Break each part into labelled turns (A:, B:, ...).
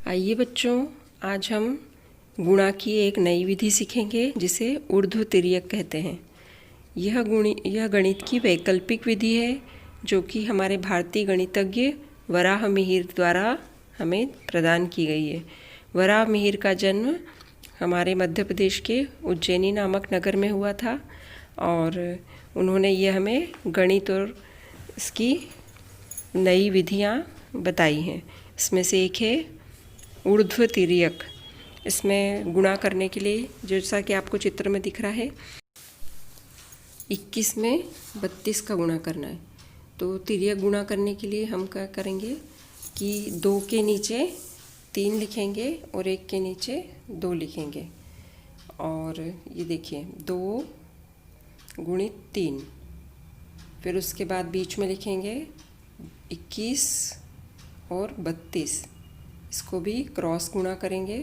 A: आइए बच्चों, आज हम गुणा की एक नई विधि सीखेंगे जिसे ऊर्ध्व तिर्यक कहते हैं। यह गणित की वैकल्पिक विधि है जो कि हमारे भारतीय गणितज्ञ वराहमिहिर द्वारा हमें प्रदान की गई है। वराहमिहिर का जन्म हमारे मध्य प्रदेश के उज्जैनी नामक नगर में हुआ था और उन्होंने ये हमें गणित और इसकी नई विधियाँ बताई हैं। इसमें से एक है ऊर्ध्व तिर्यक। इसमें गुणा करने के लिए जैसा कि आपको चित्र में दिख रहा है 21 में 32 का गुणा करना है। तो तिर्यक गुणा करने के लिए हम क्या करेंगे कि 2 के नीचे 3 लिखेंगे और 1 के नीचे 2 लिखेंगे। और ये देखिए 2 गुणित 3, फिर उसके बाद बीच में लिखेंगे 21 और 32, इसको भी क्रॉस गुणा करेंगे।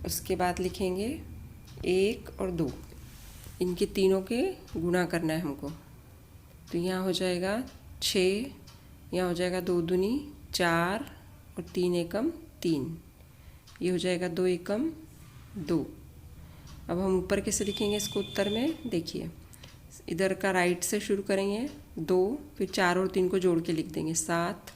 A: उसके बाद लिखेंगे 1 और 2, इनके तीनों के गुणा करना है हमको। तो यहाँ हो जाएगा 6, यहाँ हो जाएगा 2 दूनी 4 और 3 एकम 3, ये हो जाएगा 2 एकम 2। अब हम ऊपर कैसे लिखेंगे इसको उत्तर में, देखिए इधर का राइट से शुरू करेंगे 2, फिर 4 और 3 को जोड़ के लिख देंगे 7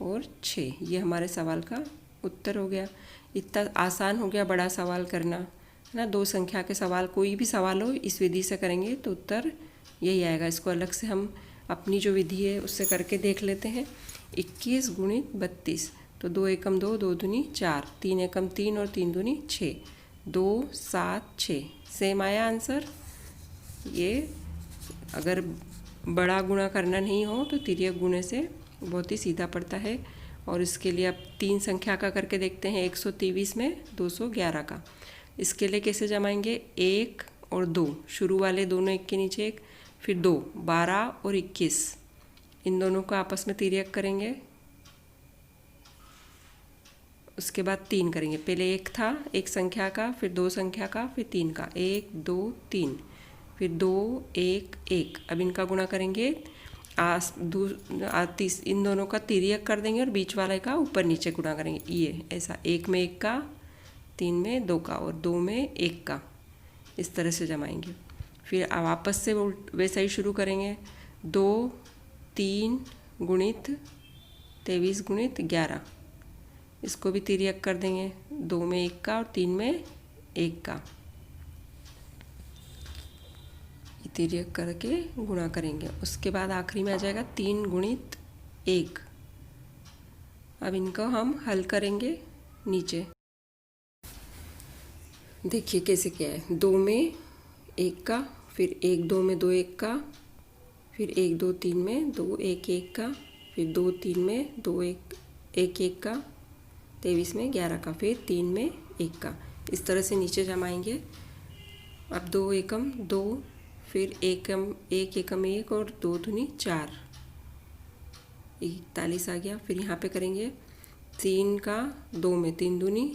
A: और 6। ये हमारे सवाल का उत्तर हो गया। इतना आसान हो गया बड़ा सवाल करना, है ना। 2 संख्या के सवाल, कोई भी सवाल हो इस विधि से करेंगे तो उत्तर यही आएगा। इसको अलग से हम अपनी जो विधि है उससे करके देख लेते हैं। 21 गुणित 32, तो 2 एकम 2, 2 दूनी 4, 3 एकम 3 और 3 दूनी 6, 2 7 6। सेम आया आंसर। ये अगर बड़ा गुणा करना नहीं हो तो तिर्यक गुणे से बहुत ही सीधा पड़ता है। और इसके लिए अब 3 संख्या का करके देखते हैं। 123 में 211 का, इसके लिए कैसे जमाएंगे, 1 और 2, शुरू वाले दोनों एक के नीचे एक, फिर 2, 12 और 21, इन दोनों को आपस में तिर्यक करेंगे। उसके बाद 3 करेंगे। पहले 1 था एक संख्या का, फिर 2 संख्या का, फिर 3 का, 1 2 3, फिर 2 1 1। अब इनका गुणा करेंगे, इन दोनों का तिर्यक कर देंगे और बीच वाले का ऊपर नीचे गुणा करेंगे। ये ऐसा 1 में 1 का, 3 में 2 का और 2 में 1 का, इस तरह से जमाएंगे। फिर अब वापस से वैसा ही शुरू करेंगे। 2 3 गुणित 23 गुणित 11, इसको भी तिर्यक कर देंगे। 2 में 1 का और 3 में 1 का, तिर्यक करके गुणा करेंगे। उसके बाद आखिरी में आ जाएगा 3 गुणित 1। अब इनको हम हल करेंगे नीचे। देखिए कैसे क्या है, 2 में 1 का, फिर 1 2 में 2 1 का, फिर 1 2 3 में 2 1 1 का, फिर 2 3 में 2 1 1 1 का, 23 में 11 का, फिर 3 में 1 का। इस तरह से नीचे जमाएंगे। अब 2 एकम 2, फिर 1 एकम 1 और 2 दूनी 4, 41 आ गया। फिर यहाँ पे करेंगे 3 का 2 में 3 दूनी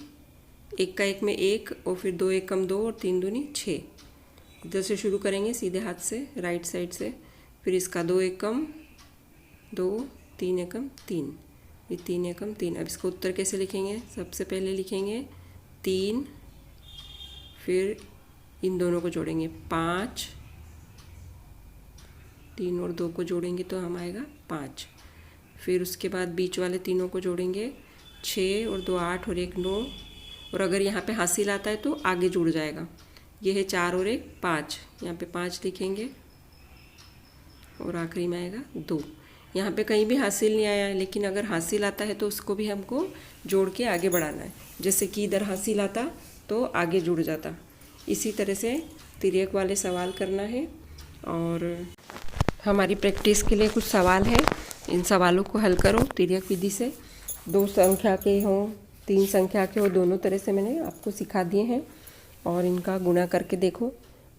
A: 1 का 1 में 1 और फिर 2 एकम 2 और 3 दूनी 6। इधर से शुरू करेंगे सीधे हाथ से, राइट साइड से। फिर इसका 2 एकम 2, 3 एकम 3, ये 3 एकम 3। अब इसको उत्तर कैसे लिखेंगे, सबसे पहले लिखेंगे 3, फिर इन दोनों को जोड़ेंगे 5, 3 और 2 को जोड़ेंगे तो हम आएगा 5। फिर उसके बाद बीच वाले तीनों को जोड़ेंगे, 6 और 2 8 और 1 9, और अगर यहाँ पे हासिल आता है तो आगे जुड़ जाएगा। ये है 4 और 1 5, यहाँ पे 5 लिखेंगे और आखिरी में आएगा 2। यहाँ पे कहीं भी हासिल नहीं आया है, लेकिन अगर हासिल आता है तो उसको भी हमको जोड़ के आगे बढ़ाना है। जैसे कि इधर हासिल आता तो आगे जुड़ जाता। इसी तरह से तिर्यक वाले सवाल करना है। और हमारी प्रैक्टिस के लिए कुछ सवाल है, इन सवालों को हल करो तिर्यक विधि से। 2 संख्या के हों 3 संख्या के हो, दोनों तरह से मैंने आपको सिखा दिए हैं। और इनका गुणा करके देखो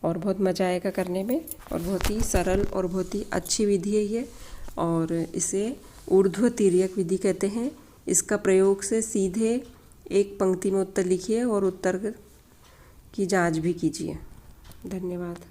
A: और बहुत मज़ा आएगा करने में। और बहुत ही सरल और बहुत ही अच्छी विधि है ये, और इसे ऊर्ध्व तिर्यक विधि कहते हैं। इसका प्रयोग से सीधे एक पंक्ति में उत्तर लिखिए और उत्तर की जांच भी कीजिए। धन्यवाद।